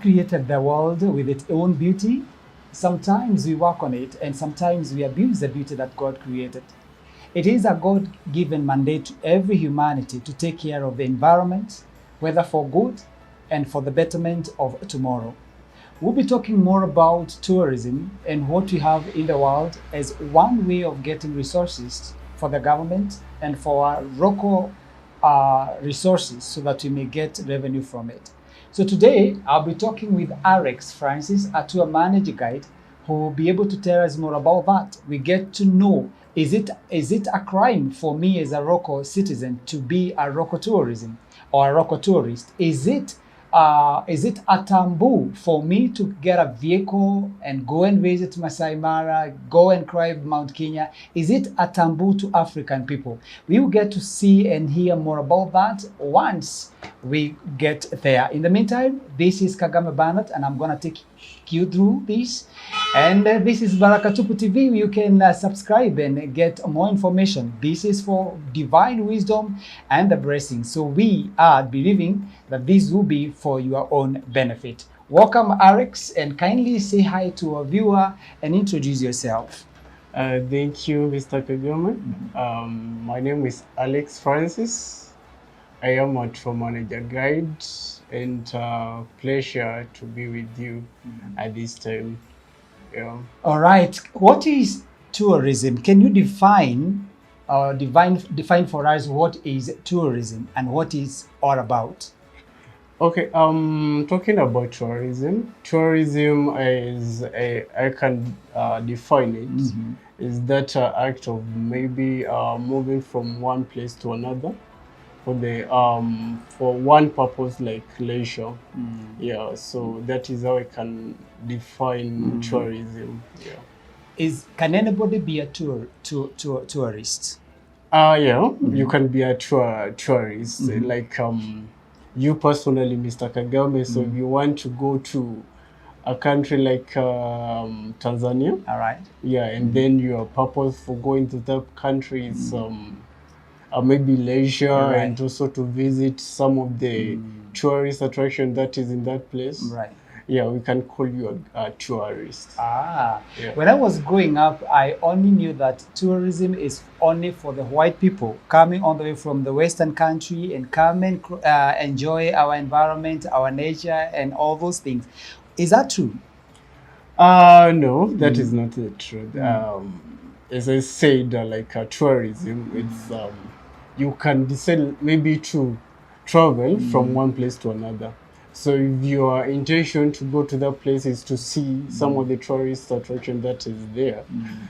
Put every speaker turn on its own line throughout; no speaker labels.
God created the world with its own beauty. Sometimes we work on it, and sometimes we abuse the beauty that God created. It is a God-given mandate to every humanity to take care of the environment, whether for good and for the betterment of tomorrow. We'll be talking more about tourism and what we have in the world as one way of getting resources for the government and for our local resources so that we may get revenue from it. So today, I'll be talking with Alex Francis, a tour manager guide, who will be able to tell us more about that. We get to know, is it a crime for me as a local citizen to be a local tourism or a local tourist? Is it a taboo for me to get a vehicle and go and visit Masai Mara, go and climb Mount Kenya? Is it a taboo to African people? We will get to see and hear more about that once we get there. In the meantime, this is Kagame Bernard, and I'm going to take you through this. And this is Baraka Tupu TV. You can subscribe and get more information. This is for divine wisdom and the blessing. So we are believing that this will be for your own benefit. Welcome, Alex, and kindly say hi to our viewer and introduce yourself.
Thank you, Mr. Kagame. My name is Alex Francis. I am a tour manager guide, and pleasure to be with you at this time. Yeah.
All right. What is tourism? Can you define for us what is tourism and what is all about?
Okay. Talking about tourism. Tourism is I can define it. Is that act of maybe moving from one place to another for one purpose, like leisure. Yeah, so that is how I can define tourism. Yeah.
Can anybody be a tourist?
Yeah, you can be a tourist. Like you personally, Mr. Kagame. So if you want to go to a country like Tanzania,
all right.
Yeah, and then your purpose for going to that country is maybe leisure, right, and also to visit some of the tourist attraction that is in that place.
Right.
Yeah, we can call you a tourist.
Yeah.
When
I was growing up, I only knew that tourism is only for the white people coming all the way from the Western country and come and enjoy our environment, our nature, and all those things. Is that true?
No, that is not the truth. As I said, like tourism, it's you can decide maybe to travel from one place to another. So if your intention to go to that place is to see some of the tourist attraction that is there,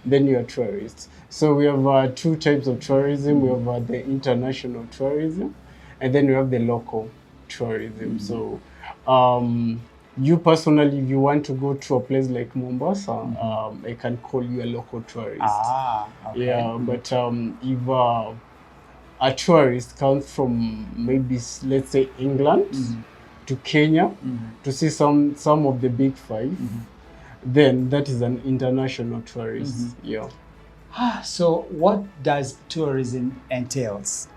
then you are tourist. So we have two types of tourism. We have the international tourism, and then we have the local tourism. So you personally, if you want to go to a place like Mombasa, I can call you a local tourist.
Okay.
Yeah, but if a tourist comes from maybe, let's say, England to Kenya to see some of the big five, then that is an international tourist. Yeah.
So what does tourism entails?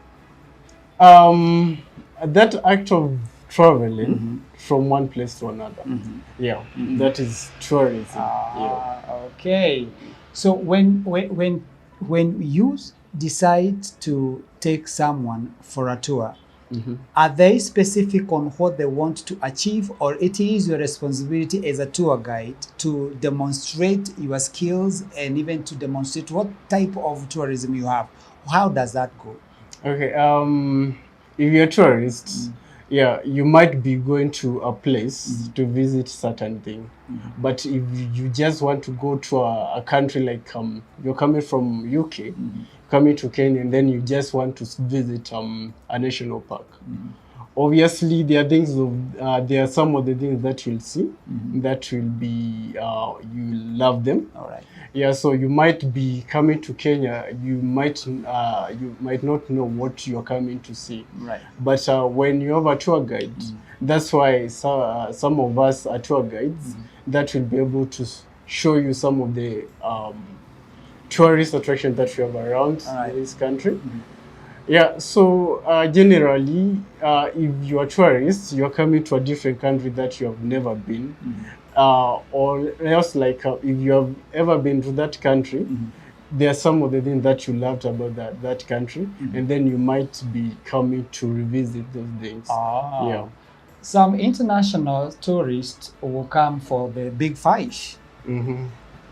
That act of traveling from one place to another. Yeah, that is tourism. Yeah.
Okay. So when you decide to take someone for a tour, are they specific on what they want to achieve, or it is your responsibility as a tour guide to demonstrate your skills and even to demonstrate what type of tourism you have? How does that go?
Okay. If you're a tourist, yeah, you might be going to a place to visit certain thing. But if you just want to go to a country like you're coming from UK, coming to Kenya, and then you just want to visit a national park. Obviously, there are some of the things that you'll see that will be you love them.
All right.
Yeah, so you might be coming to Kenya. You might not know what you're coming to see.
Right.
But when you have a tour guide, that's why some of us are tour guides that will be able to show you some of the tourist attractions that we have around this country. Yeah, so generally, if you are tourist, you are coming to a different country that you have never been, or else like if you have ever been to that country, there are some of the things that you loved about that country, and then you might be coming to revisit those things.
Ah.
Yeah.
Some international tourists will come for the big five.
Mm-hmm.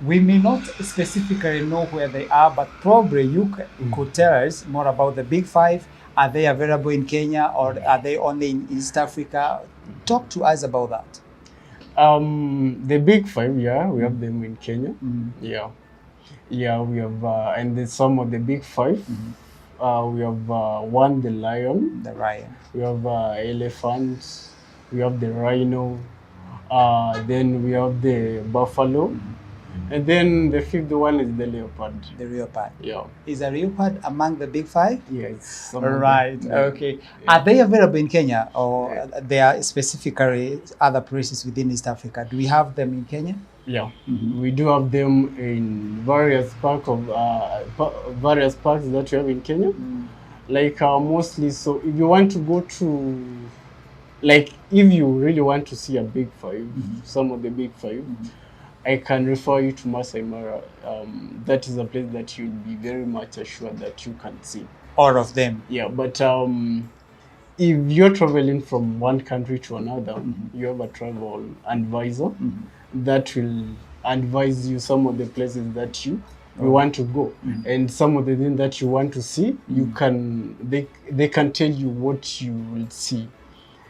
We may not specifically know where they are, but probably you could tell us more about the big five. Are they available in Kenya or are they only in East Africa? Talk to us about that.
The big five, yeah, we have them in Kenya. Yeah. Yeah, we have, and then some of the big five. We have one, the lion.
The lion.
We have elephant. We have the rhino. Then we have the buffalo. And then the fifth one is the leopard.
The leopard.
Yeah.
Is a leopard among the big five?
Yes.
Right. Okay. Yeah. Are they available in Kenya or they are specifically other places within East Africa? Do we have them in Kenya?
Yeah, we do have them in various parks that we have in Kenya. Like mostly, so if you want to go to, like if you really want to see a big five, some of the big five, I can refer you to Masai Mara. That is a place that you'll be very much assured that you can see
all of them.
Yeah, but if you're traveling from one country to another, you have a travel advisor that will advise you some of the places that you want to go, and some of the things that you want to see. You can they can tell you what you will see.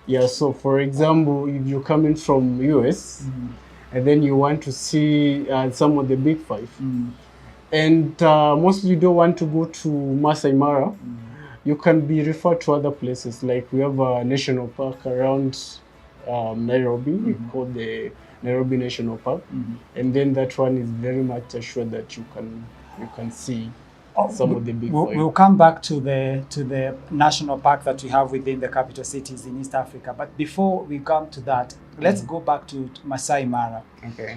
Yeah, so for example, if you're coming from US and then you want to see some of the big five, and mostly you don't want to go to Masai Mara, you can be referred to other places. Like we have a national park around Nairobi, called the Nairobi National Park, and then that one is very much assured that you can see some of the big five.
We'll come back to the national park that we have within the capital cities in East Africa. But before we come to that, let's go back to Masai Mara.
Okay.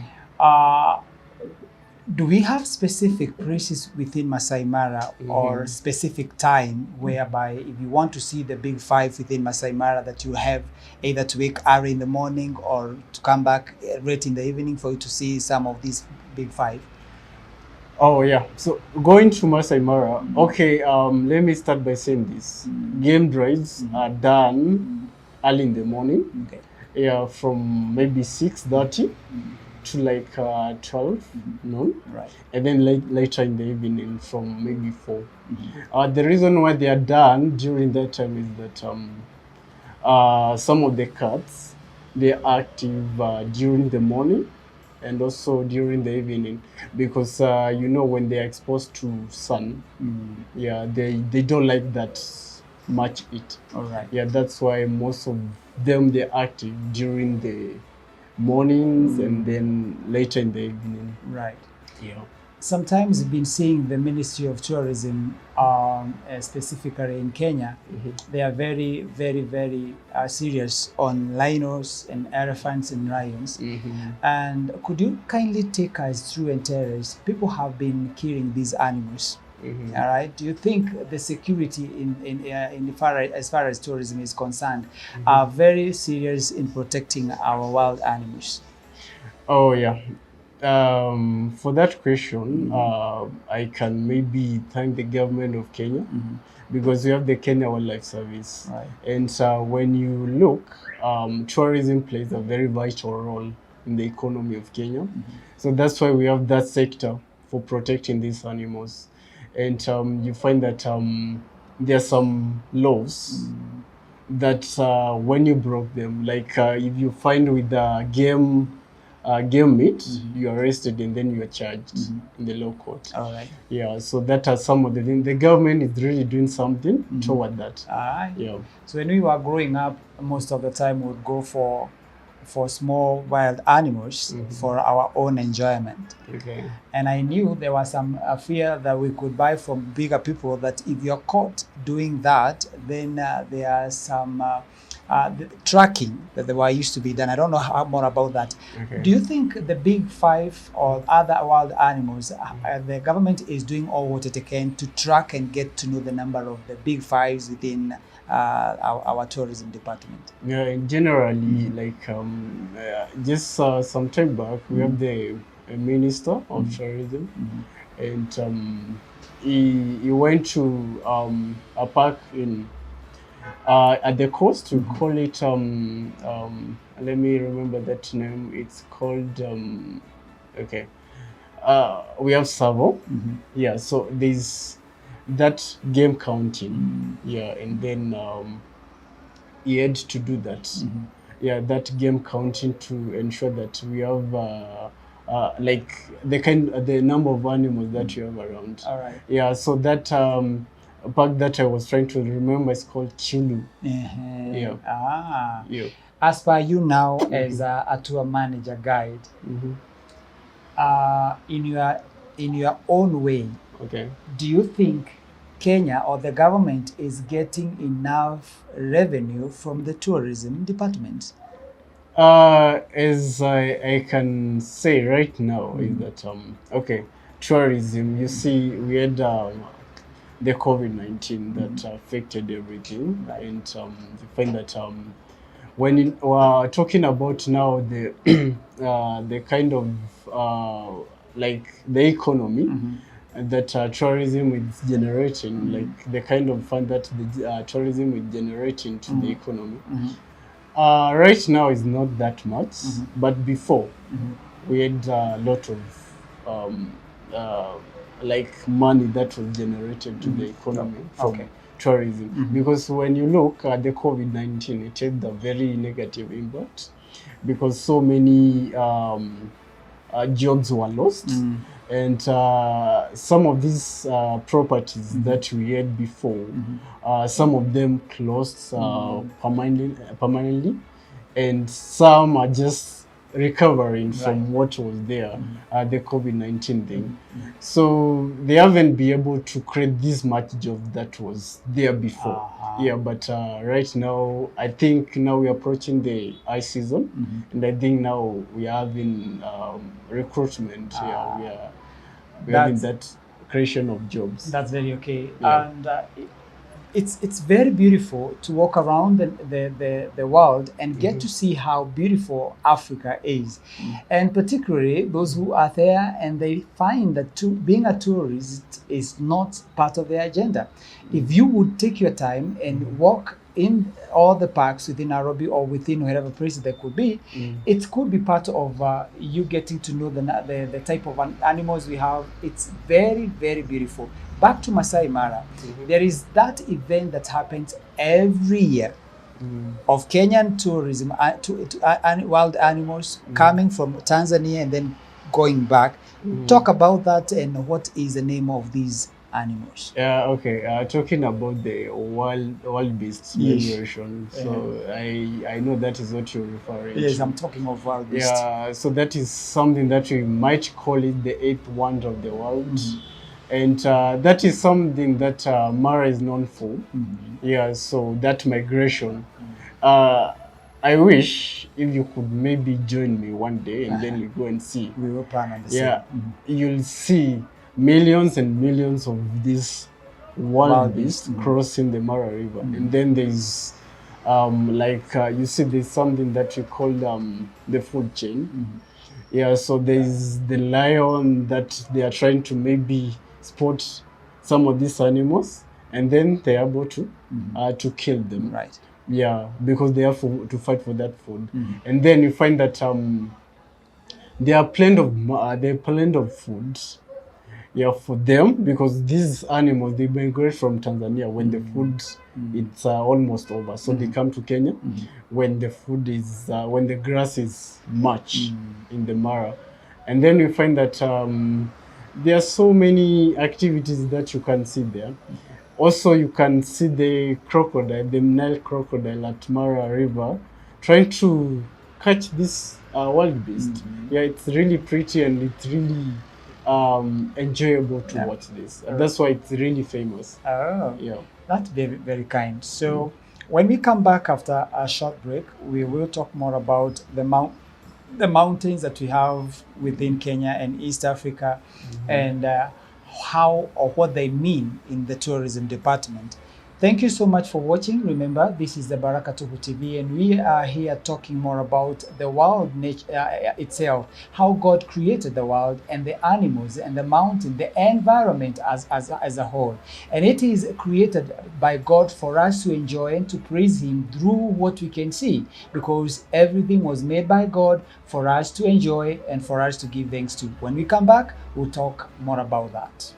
Do we have specific places within Masai Mara or specific time whereby if you want to see the big five within Masai Mara that you have either to wake early in the morning or to come back late in the evening for you to see some of these big five?
Oh yeah, so going to Masai Mara, okay, let me start by saying this. Game drives are done early in the morning, yeah, from maybe 6:30 to like 12 noon, right? And then later in the evening from maybe 4. The reason why they are done during that time is that some of the cats, they are active during the morning and also during the evening, because you know, when they are exposed to sun, yeah, they don't like that much heat.
All right.
Yeah, that's why most of them, they're active during the mornings and then later in the evening.
Right.
Yeah.
Sometimes we've been seeing the Ministry of Tourism, specifically in Kenya, they are very, very, very serious on rhinos and elephants and lions. And could you kindly take us through and tell us, people have been killing these animals. All right. Do you think the security as far as tourism is concerned are very serious in protecting our wild animals?
Oh yeah. For that question, I can maybe thank the government of Kenya, because we have the Kenya Wildlife Service,
right.
And when you look, tourism plays a very vital role in the economy of Kenya. So that's why we have that sector for protecting these animals. And you find that there are some laws that when you broke them, like if you find with game meat, you are arrested and then you are charged in the law court.
All right.
Yeah, so that are some of the things. The government is really doing something toward that.
All right.
Yeah.
So when we were growing up, most of the time we would go for small wild animals for our own enjoyment.
Okay.
And I knew there was some fear that we could buy from bigger people that if you're caught doing that, then there are some the tracking that there were used to be done. I don't know how more about that.
Okay.
Do you think the big five or other wild animals, the government is doing all what it can to track and get to know the number of the big fives within our tourism department?
Yeah, generally, like just some time back, we have the Minister of Tourism, and he went to a park in at the coast. We call it let me remember that name. It's called okay. We have Savo. Yeah, so there's that game counting. Yeah, and then he had to do that. Yeah, that game counting to ensure that we have like the number of animals that you have around.
All right.
Yeah, so that park that I was trying to remember is called Chulu. Yeah. Yeah.
As per you now, as a tour manager guide, in your own way,
Okay.
do you think Kenya or the government is getting enough revenue from the tourism department?
As I can say right now is that okay, tourism. You see, we had the COVID-19 that affected everything, and you find that when we're talking about now the the kind of like the economy that tourism is generating, like the kind of fund that the tourism is generating to the economy. Right now is not that much, but before we had a lot of like money that was generated to the economy from tourism. Because when you look at the COVID-19, it had a very negative impact because so many jobs were lost. And some of these properties that we had before, some of them closed permanently, and some are just recovering from what was there, the COVID-19 thing. So they haven't been able to create this much job that was there before. Yeah, but right now, I think now we're approaching the high season, and I think now we are having recruitment. Yeah, we're having that creation of jobs.
That's very okay. Yeah. And it's very beautiful to walk around the world and get to see how beautiful Africa is. And particularly those who are there and they find that being a tourist is not part of their agenda. If you would take your time and walk in all the parks within Nairobi or within wherever place there could be, it could be part of you getting to know the type of animals we have. It's very, very beautiful. Back to Masai Mara, there is that event that happens every year of Kenyan tourism, wild animals coming from Tanzania and then going back. Talk about that and what is the name of these animals.
Yeah, okay. Talking about the wild beasts migration. So I know that is what you're referring to.
Yes, I'm talking of wild beasts.
Yeah, so that is something that we might call it the eighth wonder of the world. And that is something that Mara is known for. Yeah, so that migration. I wish if you could maybe join me one day and then you go and see.
We will plan on the same.
Yeah, you'll see millions and millions of these wild beasts crossing the Mara River. And then there's you see there's something that we call the food chain. Yeah, so there's the lion that they are trying to maybe spot some of these animals and then they're able to kill them.
Right.
Yeah, because they have to fight for that food. And then you find that there are plenty of food. Yeah, for them, because these animals, they migrate from Tanzania when the food it's almost over. So they come to Kenya when the food is, when the grass is much in the Mara. And then you find that there are so many activities that you can see there. Also, you can see the crocodile, the Nile crocodile at Mara River, trying to catch this wild beast. Yeah, it's really pretty and it's really enjoyable to watch this. That's why it's really famous.
Oh,
yeah.
That's very, very kind. So When we come back after a short break, we will talk more about the mountains that we have within Kenya and East Africa, and how or what they mean in the tourism department. Thank you so much for watching. Remember, this is the Baraka Tupu TV, and we are here talking more about the world nature itself, how God created the world and the animals and the mountain, the environment as a whole. And it is created by God for us to enjoy and to praise Him through what we can see, because everything was made by God for us to enjoy and for us to give thanks to. When we come back, we'll talk more about that.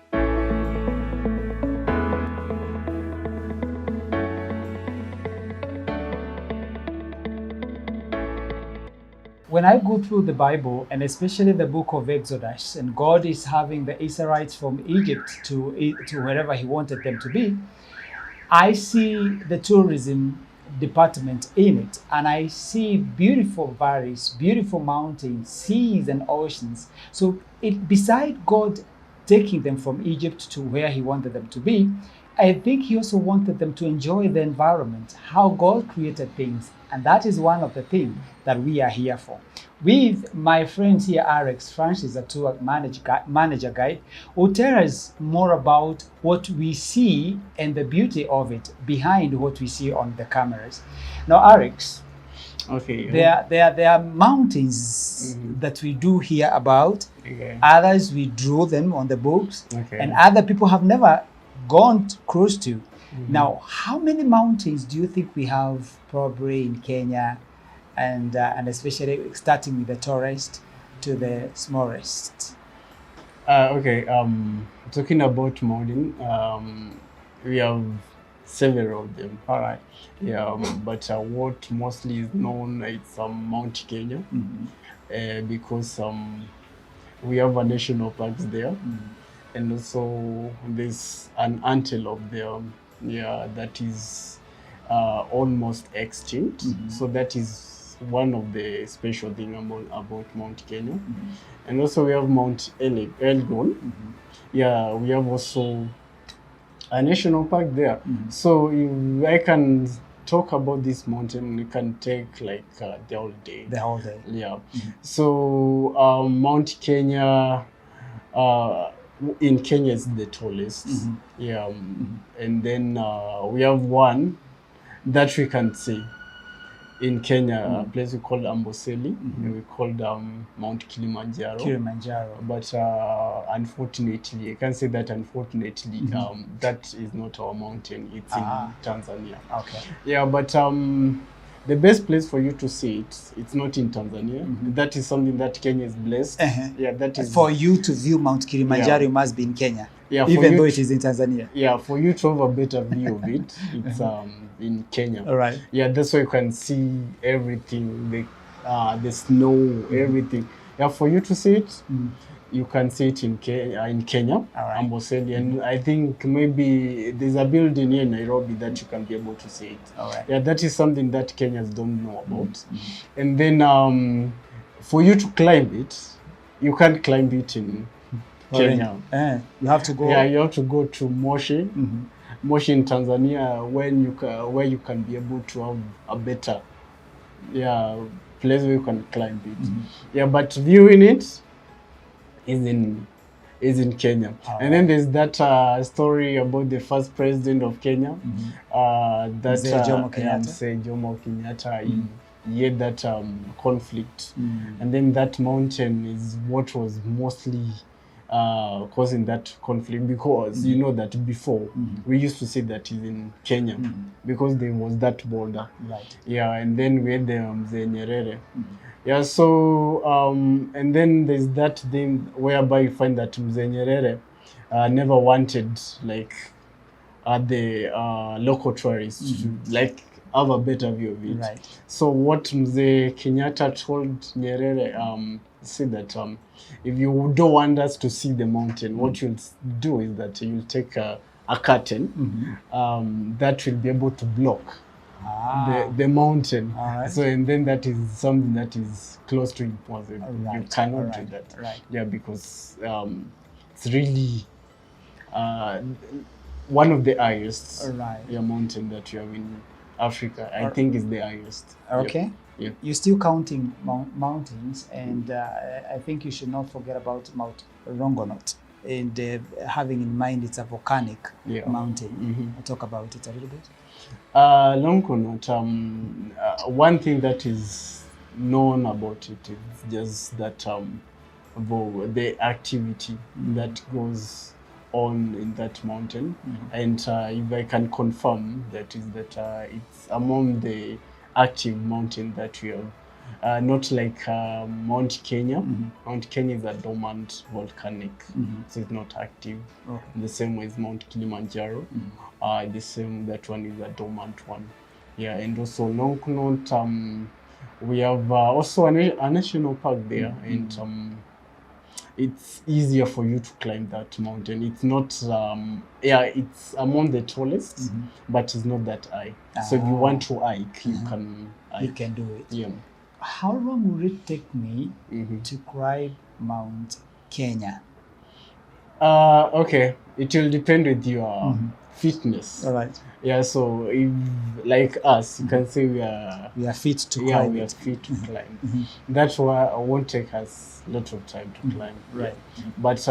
When I go through the Bible, and especially the book of Exodus, and God is having the Israelites from Egypt to wherever He wanted them to be, I see the tourism department in it, and I see beautiful valleys, beautiful mountains, seas, and oceans. So, beside God taking them from Egypt to where He wanted them to be, I think He also wanted them to enjoy the environment, how God created things. And that is one of the things that we are here for. With my friends here, Alex Francis, a tour manager guide, will tell us more about what we see and the beauty of it behind what we see on the cameras. Now, Alex,
Okay.
there are mountains that we do hear about.
Okay.
Others we draw them on the books,
Okay.
and other people have never gone close to. Now, how many mountains do you think we have probably in Kenya, and especially starting with the tallest to the smallest?
Okay. Talking about mountain, we have several of them.
All right.
Yeah, but what mostly is known is Mount Kenya, because we have a national parks there, and also there's an antelope there, that is almost extinct. So that is one of the special thing about Mount Kenya, and also we have Mount Elgon. Yeah, we have also a national park there. So if I can talk about this mountain, it can take like the whole day.
The whole day.
Yeah. So Mount Kenya, in Kenya is the tallest. Yeah. And then we have one that we can see in Kenya, a place we call Amboseli, we called Mount Kilimanjaro. But unfortunately, I can say that unfortunately, that is not our mountain. It's in Tanzania.
Okay.
Yeah, but the best place for you to see it, it's not in Tanzania. That is something that Kenya is blessed. Yeah, that is
for you to view Mount Kilimanjaro, you must be in Kenya. Yeah, even though it is in Tanzania.
Yeah, for you to have a better view of it, it's in Kenya.
All right.
Yeah, that's why you can see everything, the snow, everything. Yeah, for you to see it, you can see it in Kenya,
All right.
Amboseli, and I think maybe there's a building here in Nairobi that you can be able to see it.
All right.
Yeah, that is something that Kenyans don't know about. And then for you to climb it, you can't climb it in Kenya.
You have to go.
Yeah, you have to go to Moshi, Moshi in Tanzania, where you can be able to have a better, place where you can climb it. Yeah, but viewing it is in Kenya. And then there's that story about the first president of Kenya, that
Mzee
Jomo Kenyatta. He had that conflict, and then that mountain is what was mostly causing that conflict, because you know that before we used to say that is in Kenya because there was that border.
Right.
Yeah, and then we had the Mzee Nyerere. Yeah, so and then there's that thing whereby you find that Mzee Nyerere never wanted like the local tourists to like have a better view of it.
Right.
So what Mzee Kenyatta told Nyerere, said that if you don't want us to see the mountain, what you'll do is that you'll take a curtain that will be able to block the mountain.
Right.
So, and then that is something that is close to impossible.
Right.
You cannot do that.
Right.
Yeah, because it's really one of the highest mountain that you have Africa. I think is the highest.
Okay.
Yeah.
You're still counting mountains, and I think you should not forget about Mount Rongonot, and having in mind it's a volcanic mountain. I'll talk about it a little bit.
Longonot, one thing that is known about it is just that the activity that goes on in that mountain, and if I can confirm that is that it's among the active mountain that we have, not like Mount Kenya. Mount Kenya is a dormant volcanic, so it's not active. The same way as Mount Kilimanjaro, the same, that one is a dormant one. Yeah, and also Longonot, we have also a national park there, and it's easier for you to climb that mountain. It's not, it's among the tallest, but it's not that high. So if you want to hike, you can hike.
You can do it.
Yeah.
How long would it take me to climb Mount Kenya?
Okay, it will depend with your fitness.
All right.
Yeah, so if, like us, you can say we are
fit to climb.
Yeah, we are fit to climb. That's why it won't take us a lot of time to climb.
Right.
Yeah. But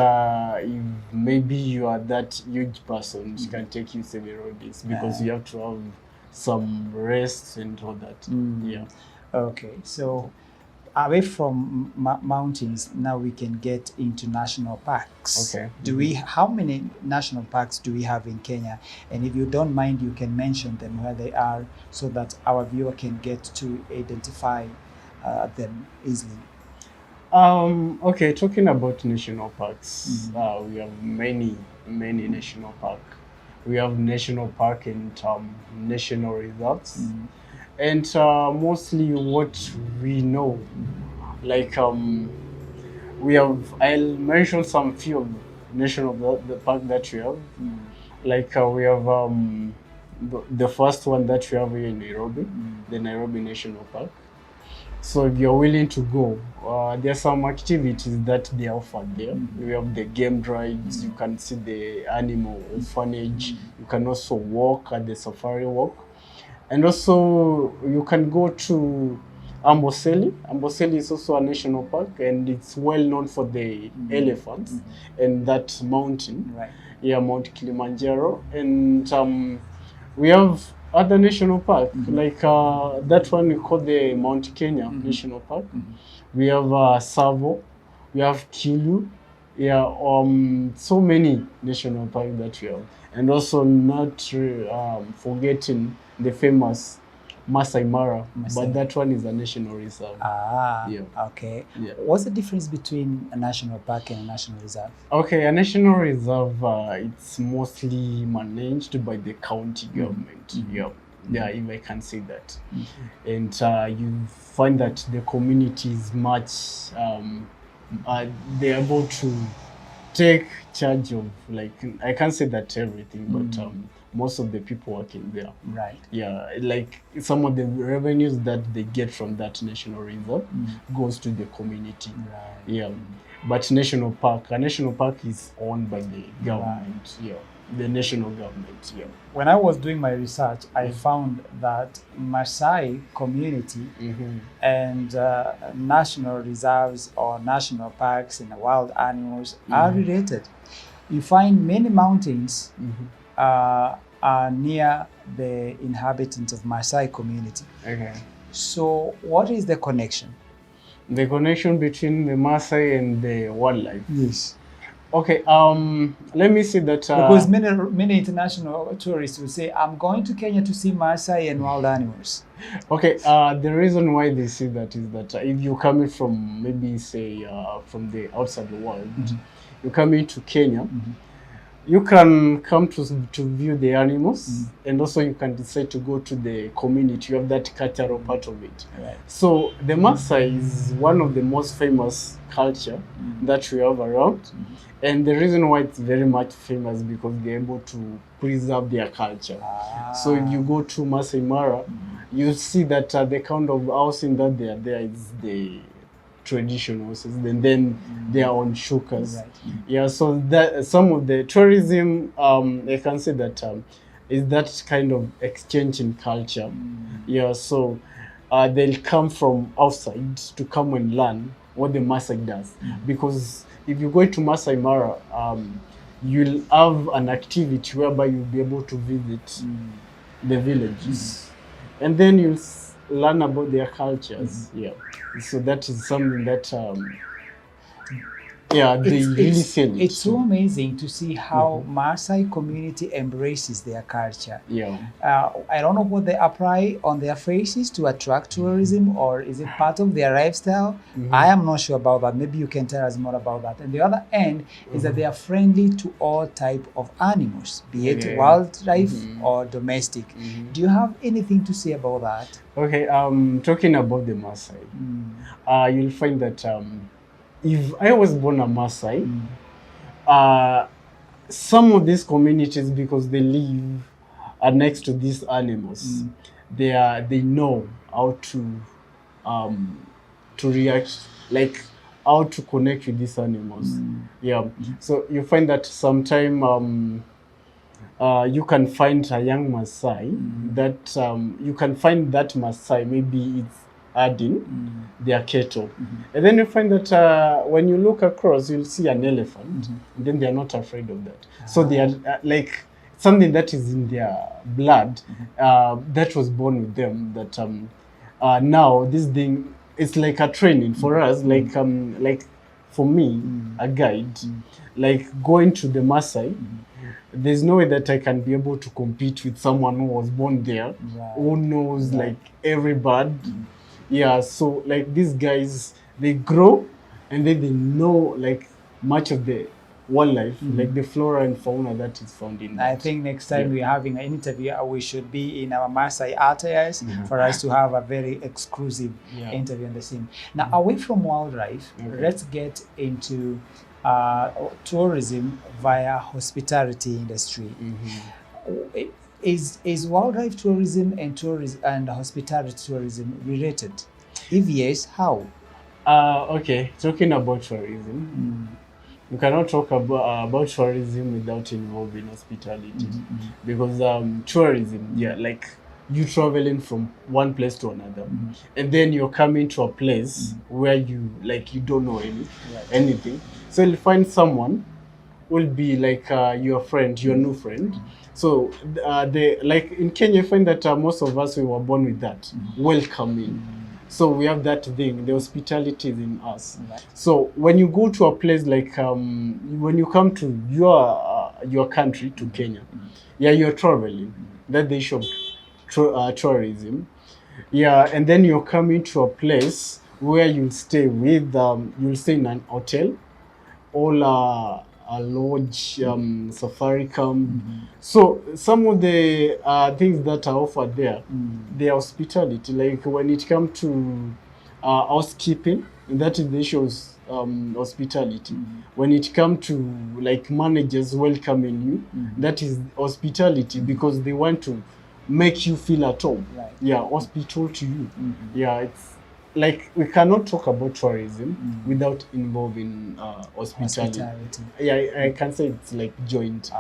if maybe you are that huge person, it can take you several days because you have to have some rest and all that. Yeah.
Okay, so away from mountains, now we can get into national parks.
Okay.
How many national parks do we have in Kenya? And if you don't mind, you can mention them where they are so that our viewer can get to identify them easily.
Okay, talking about national parks, we have many national parks. We have national park and national reserves. And mostly what we know, like we have, I'll mention some few of national the park that we have. Like we have the first one that we have here in Nairobi, the Nairobi National Park. So if you're willing to go, there are some activities that they offer there. We have the game rides, you can see the animal orphanage, you can also walk at the safari walk. And also, you can go to Amboseli. Amboseli is also a national park, and it's well known for the elephants and that mountain.
Right.
Yeah, Mount Kilimanjaro. And we have other national parks, like that one we call the Mount Kenya National Park. We have Savo, we have Kilu. Yeah, so many national parks that we have. And also not forgetting the famous Masai Mara, but that one is a national reserve.
Okay.
Yeah.
What's the difference between a national park and a national reserve?
Okay, a national reserve, it's mostly managed by the county government. Yeah, if I can say that. And you find that the community is much, they're able to take charge of, like, I can't say that everything, but most of the people working there.
Right.
Yeah, like some of the revenues that they get from that national reserve goes to the community.
Right.
Yeah, but a national park is owned by the government. Yeah, the national government. Yeah.
When I was doing my research, I found that Maasai community and national reserves or national parks and wild animals are related. You find many mountains are near the inhabitants of Maasai community. Okay. So what is the connection?
The connection between the Maasai and the wildlife?
Yes.
Okay, let me see that...
because many international tourists will say, I'm going to Kenya to see Maasai and wild animals.
Okay, the reason why they say that is that if you're coming from, maybe say, from the outside the world, you're coming to Kenya, you can come to view the animals, and also you can decide to go to the community. You have that cultural part of it. Right. So the Maasai is one of the most famous culture that we have around. And the reason why it's very much famous because they're able to preserve their culture. So if you go to Masai Mara, you see that the kind of housing that they are there is the traditional houses, and then they are on shukas. Right. Yeah, so that some of the tourism, I can say that is that kind of exchange in culture. Yeah, so they'll come from outside to come and learn what the Maasai does. Because if you go to Masai Mara, you'll have an activity whereby you'll be able to visit the villages, and then you'll learn about their cultures. Yeah, so that is something that yeah, they really sell it.
It's so amazing to see how Maasai community embraces their culture.
Yeah.
I don't know what they apply on their faces to attract tourism, or is it part of their lifestyle? I am not sure about that. Maybe you can tell us more about that. And the other end is that they are friendly to all type of animals, be it wildlife or domestic. Do you have anything to say about that?
Okay, talking about the Maasai, you'll find that if I was born a Maasai, some of these communities, because they live next to these animals, they know how to react, like how to connect with these animals. Yeah. So you find that sometime you can find a young Maasai that you can find that Maasai, maybe it's adding their cattle. And then you find that when you look across, you'll see an elephant, and then they're not afraid of that. So they are like something that is in their blood, that was born with them, that now this thing, it's like a training for us, like for me, a guide, like going to the Maasai, there's no way that I can be able to compete with someone who was born there, who knows like every bird. Yeah, so like these guys, they grow and then they know like much of the wildlife, like the flora and fauna that is found in that.
I think next time we're having an interview, we should be in our Maasai attires for us to have a very exclusive interview on the scene. Now, away from wildlife, let's get into tourism via hospitality industry. Is wildlife tourism and hospitality tourism related? If yes, how?
Okay, talking about tourism, you cannot talk about tourism without involving hospitality, because tourism, like you traveling from one place to another, and then you're coming to a place where you don't know anything. So you'll find someone will be like your friend, your new friend. So they, like in Kenya, you find that most of us, we were born with that welcoming. So we have that thing, the hospitality is in us. So when you go to a place like when you come to your country, to Kenya, you're traveling. That's the issue of tourism. Yeah, and then you're coming to a place where you'll stay with you'll stay in an hotel, or a lodge, safari camp. So some of the things that are offered there, they are hospitality. Like when it comes to housekeeping, that is the issue of hospitality. When it comes to like managers welcoming you, that is hospitality, because they want to make you feel at home. Yeah, hospital to you. Yeah, it's like we cannot talk about tourism without involving hospitality. Yeah, I can say it's like joint.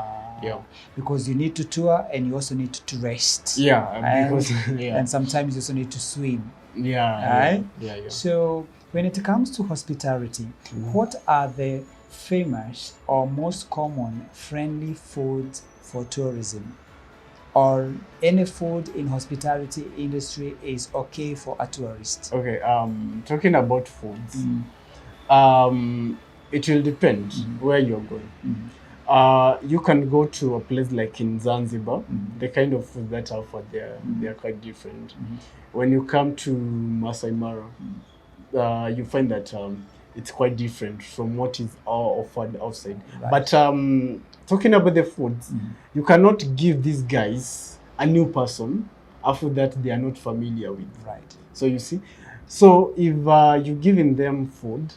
Yeah,
because you need to tour and you also need to rest.
Yeah, because
and sometimes you also need to swim.
Yeah.
So when it comes to hospitality, what are the famous or most common friendly foods for tourism? Or any food in hospitality industry is okay for a tourist?
Okay, talking about foods, it will depend where you're going. You can go to a place like in Zanzibar. The kind of food that are offered there, they are quite different. When you come to Masai Mara, you find that it's quite different from what is offered outside. But talking about the foods, you cannot give these guys, a new person, a food that they are not familiar with. So you see, so if you're giving them food,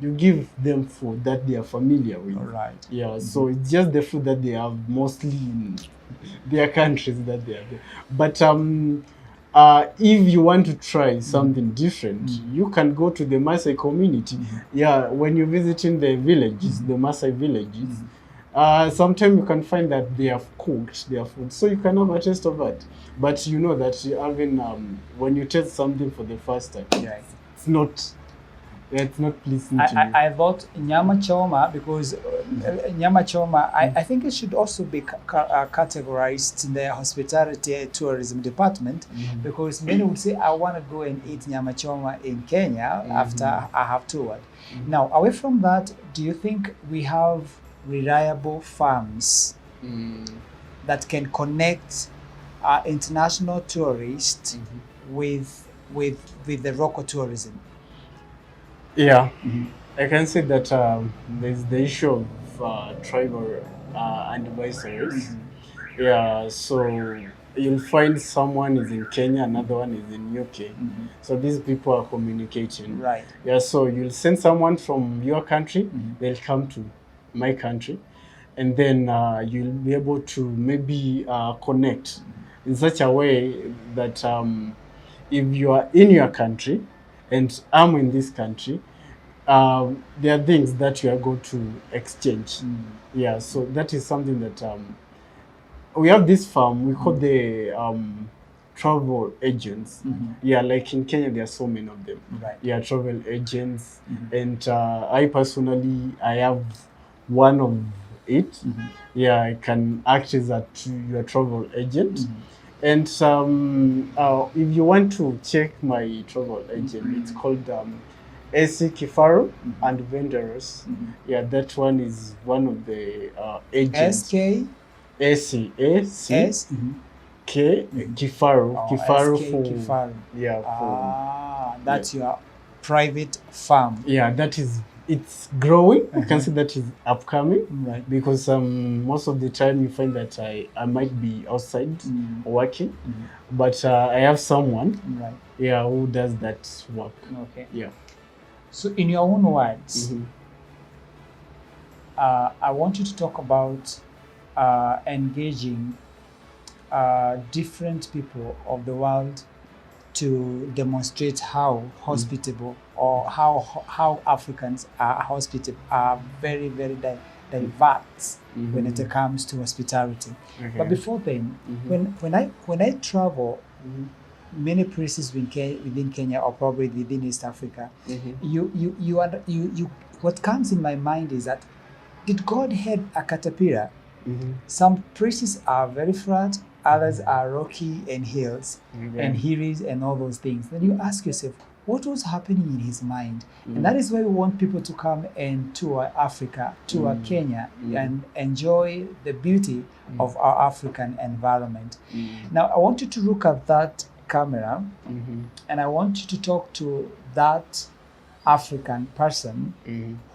you give them food that they are familiar with. Yeah, so it's just the food that they have mostly in their countries that they are there. But if you want to try something different, you can go to the Maasai community. Yeah, when you're visiting the villages, the Maasai villages, Sometimes you can find that they have cooked their food, so you can have a taste of that. But you know that even when you taste something for the first time,
Right.
it's not pleasing to you.
I thought nyama choma because nyama choma, I think it should also be categorized in the hospitality tourism department, because many would say, I want to go and eat nyama choma in Kenya after I have toured. Now, away from that, do you think we have reliable farms that can connect international tourists with the local tourism?
Yeah, I can say that there's the issue of tribal advisories. Yeah, so you'll find someone is in Kenya, another one is in UK. So these people are communicating.
Right.
Yeah, so you'll send someone from your country, they'll come to my country, and then you'll be able to maybe connect in such a way that if you are in your country and I'm in this country, there are things that you are going to exchange. Yeah, so that is something that we have this firm, we call the travel agents. Yeah, like in Kenya, there are so many of them.
Right.
Yeah, travel agents. And I personally, I have one of it. Yeah, I can act as your travel agent. And if you want to check my travel agent, it's called AC Kifaru and Vendors. Yeah, that one is one of the agents.
SK?
AC
S?
K Kifaru. Kifaru
SK
for
Kifaru.
yeah.
That's your private farm.
Yeah, that is, it's growing. You can see that is upcoming.
Right.
Because most of the time you find that I might be outside working, but I have someone,
Right.
yeah, who does that work.
Okay.
Yeah.
So, in your own words, I want you to talk about engaging different people of the world to demonstrate how hospitable or how Africans are hospitable, are very, very diverse when it comes to hospitality.
Okay.
But before then, when I travel many places within Kenya or probably within East Africa, you what comes in my mind is that, did God had a caterpillar? Some places are very flat, others are rocky and hills and hills and all those things. Then you ask yourself, what was happening in his mind? And that is why we want people to come and tour Africa, tour Kenya, and enjoy the beauty of our African environment. Now, I want you to look at that camera and I want you to talk to that African person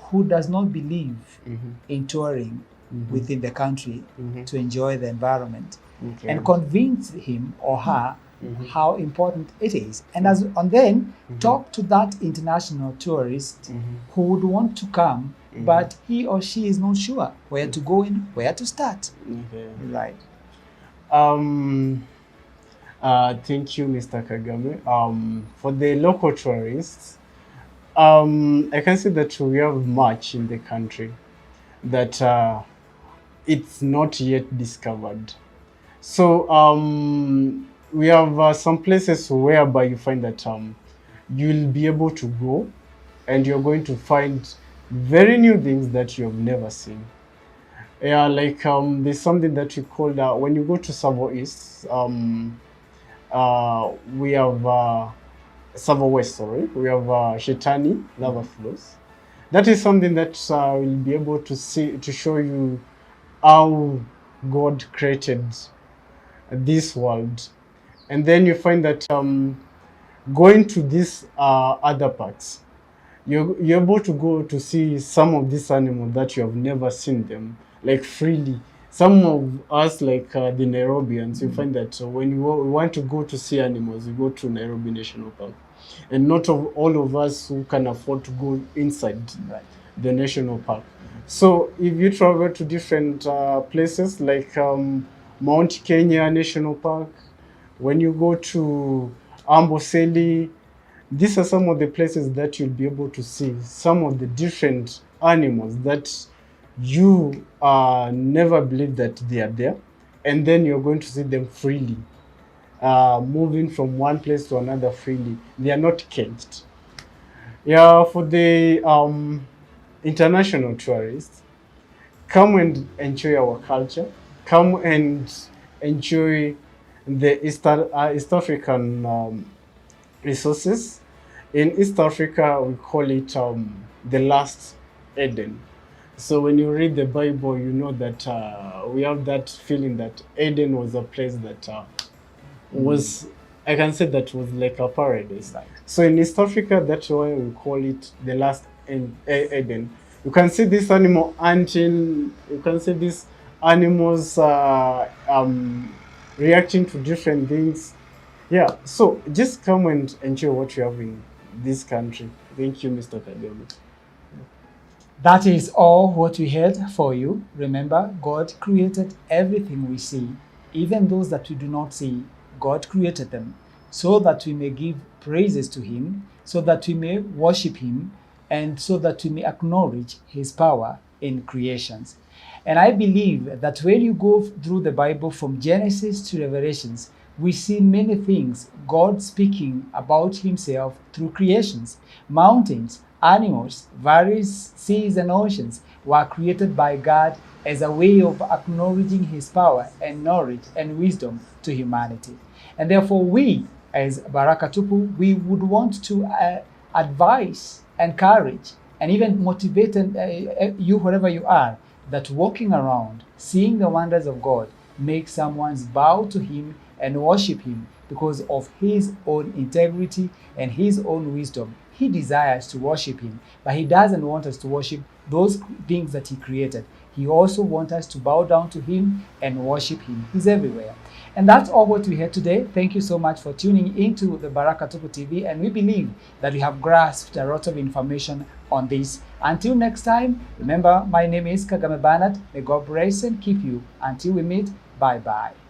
who does not believe in touring within the country to enjoy the environment, and convince him or her how important it is. And then talk to that international tourist who would want to come, but he or she is not sure where to go and where to start. Right.
Thank you, Mr. Kagame. For the local tourists, I can say that we have much in the country that it's not yet discovered. So we have some places whereby you find that you'll be able to go and you're going to find very new things that you have never seen. Yeah, like there's something that we call when you go to Savo East, we have Savo West, sorry, we have Shetani lava flows. That is something that will be able to show you how God created this world. And then you find that going to these other parts, you're able to go to see some of these animals that you have never seen them, like freely. Some of us, like the Nairobians, you find that when we want to go to see animals, we go to Nairobi National Park. And not all of us who can afford to go inside the national park. So if you travel to different places like Mount Kenya National Park, when you go to Amboseli, these are some of the places that you'll be able to see some of the different animals that you never believe that they are there, and then you're going to see them freely, moving from one place to another freely. They are not caged. Yeah, for the international tourists, come and enjoy our culture. Come and enjoy the East African resources. In East Africa, we call it the last Eden. So when you read the Bible, you know that we have that feeling that Eden was a place that was, I can say that was like a paradise.
Right.
So in East Africa, that's why we call it the last Eden. You can see this animal hunting. You can see these animals reacting to different things. Yeah, so just come and enjoy what you have in this country. Thank you, Mr. Kademi.
That is all what we had for you. Remember, God created everything we see, even those that we do not see. God created them so that we may give praises to Him, so that we may worship Him, and so that we may acknowledge His power in creations. And I believe that when you go through the Bible from Genesis to Revelations, we see many things God speaking about Himself through creations. Mountains, animals, various seas and oceans were created by God as a way of acknowledging His power and knowledge and wisdom to humanity. And therefore we, as Baraka Tupu, we would want to advise, encourage, and even motivate you wherever you are, that walking around, seeing the wonders of God, makes someone's bow to Him and worship Him because of His own integrity and His own wisdom. He desires to worship Him, but He doesn't want us to worship those things that He created. He also wants us to bow down to Him and worship Him. He's everywhere. And that's all what we had today. Thank you so much for tuning into the Baraka Tupu TV, and we believe that you have grasped a lot of information on this. Until next time, remember, my name is Kagame Bernard. May God bless and keep you. Until we meet, bye-bye.